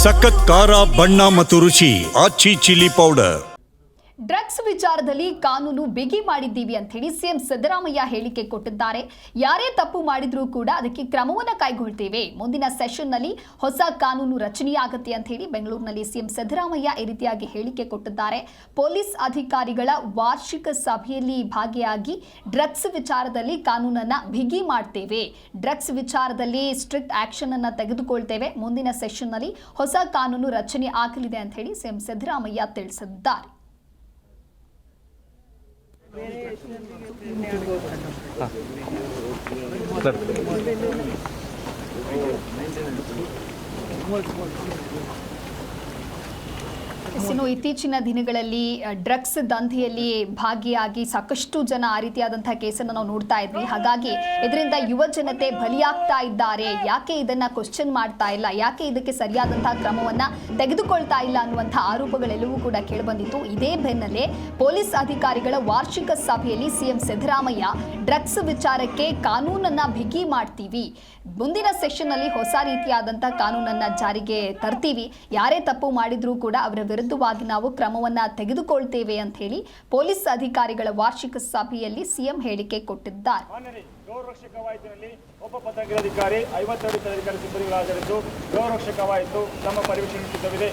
ಸಖತ್ ಖಾರ ಬಣ್ಣ ಮತ್ತು ರುಚಿ ಆಚಿ ಚಿಲ್ಲಿ ಪೌಡರ್. ಡ್ರಗ್ಸ್ ವಿಚಾರದಲ್ಲಿ ಕಾನೂನು ಬಿಗಿ ಮಾಡಿದ್ದೀವಿ ಅಂತ ಹೇಳಿ ಸಿಎಂ ಸಿದ್ದರಾಮಯ್ಯ ಹೇಳಿಕೆ ಕೊಟ್ಟಿದ್ದಾರೆ. ಯಾರೇ ತಪ್ಪು ಮಾಡಿದ್ರೂ ಕೂಡ ಅದಕ್ಕೆ ಕ್ರಮವನ್ನು ಕೈಗೊಳ್ತೇವೆ. ಮುಂದಿನ ಸೆಷನ್ನಲ್ಲಿ ಹೊಸ ಕಾನೂನು ರಚನೆಯಾಗುತ್ತೆ ಅಂತ ಹೇಳಿ ಬೆಂಗಳೂರಿನಲ್ಲಿ ಸಿಎಂ ಸಿದ್ದರಾಮಯ್ಯ ಈ ರೀತಿಯಾಗಿ ಹೇಳಿಕೆ ಕೊಟ್ಟಿದ್ದಾರೆ. ಪೊಲೀಸ್ ಅಧಿಕಾರಿಗಳ ವಾರ್ಷಿಕ ಸಭೆಯಲ್ಲಿ ಭಾಗಿಯಾಗಿ ಡ್ರಗ್ಸ್ ವಿಚಾರದಲ್ಲಿ ಕಾನೂನನ್ನ ಬಿಗಿ ಮಾಡ್ತೇವೆ, ಡ್ರಗ್ಸ್ ವಿಚಾರದಲ್ಲಿ ಸ್ಟ್ರಿಕ್ಟ್ ಆಕ್ಷನ್ ಅನ್ನ ತೆಗೆದುಕೊಳ್ತೇವೆ, ಮುಂದಿನ ಸೆಷನ್ನಲ್ಲಿ ಹೊಸ ಕಾನೂನು ರಚನೆ ಆಗಲಿದೆ ಅಂತ ಹೇಳಿ ಸಿಎಂ ಸಿದ್ದರಾಮಯ್ಯ ತಿಳಿಸಿದ್ದಾರೆ. ಇತ್ತೀಚಿನ ದಿನಗಳಲ್ಲಿ ಡ್ರಗ್ಸ್ ದಂಧೆಯಲ್ಲಿ ಭಾಗಿಯಾಗಿ ಸಾಕಷ್ಟು ಜನ ಆ ರೀತಿಯಾದಂತಹ ಕೇಸನ್ನು ನಾವು ನೋಡ್ತಾ ಇದ್ವಿ. ಹಾಗಾಗಿ ಇದರಿಂದ ಯುವ ಜನತೆ ಬಲಿಯಾಗ್ತಾ ಇದ್ದಾರೆ. ಯಾಕೆ ಇದನ್ನ ಕ್ವಶನ್ ಮಾಡ್ತಾ ಇಲ್ಲ, ಯಾಕೆ ಇದಕ್ಕೆ ಸರಿಯಾದಂತಹ ಕ್ರಮವನ್ನ ತೆಗೆದುಕೊಳ್ತಾ ಇಲ್ಲ ಅನ್ನುವಂತಹ ಆರೋಪಗಳೆಲ್ಲವೂ ಕೂಡ ಕೇಳಿಬಂದಿತ್ತು. ಇದೇ ಬೆನ್ನಲ್ಲೇ ಪೊಲೀಸ್ ಅಧಿಕಾರಿಗಳ ವಾರ್ಷಿಕ ಸಭೆಯಲ್ಲಿ ಸಿಎಂ ಸಿದ್ದರಾಮಯ್ಯ ಡ್ರಗ್ಸ್ ವಿಚಾರಕ್ಕೆ ಕಾನೂನನ್ನ ಬಿಗಿ ಮಾಡ್ತೀವಿ, ಮುಂದಿನ ಸೆಷನ್ ನಲ್ಲಿ ಹೊಸ ರೀತಿಯಾದಂತಹ ಕಾನೂನನ್ನ ಜಾರಿಗೆ ತರ್ತೀವಿ, ಯಾರೇ ತಪ್ಪು ಮಾಡಿದ್ರೂ ಕೂಡ ಅವರ ವಿರುದ್ಧವಾಗಿ ನಾವು ಕ್ರಮವನ್ನ ತೆಗೆದುಕೊಳ್ತೇವೆ ಅಂತ ಹೇಳಿ ಪೊಲೀಸ್ ಅಧಿಕಾರಿಗಳ ವಾರ್ಷಿಕ ಸಭೆಯಲ್ಲಿ ಸಿಎಂ ಹೇಳಿಕೆ ಕೊಟ್ಟಿದ್ದಾರೆ. ಗೌರಕ್ಷ ಕವಾಯತಿನಲ್ಲಿ ಒಬ್ಬ ಪದಾಧಿಕಾರಿ 52 ತರಕಾರಿ ಸಿಬ್ಬಂದಿಗಳು ಹಾಜರಿದ್ದು ಗೌರಕ್ಷ ಕವಾಯತು ತಮ್ಮ ಪರಿವೀಕ್ಷಣೆ ಸಿದ್ಧವಿದೆ.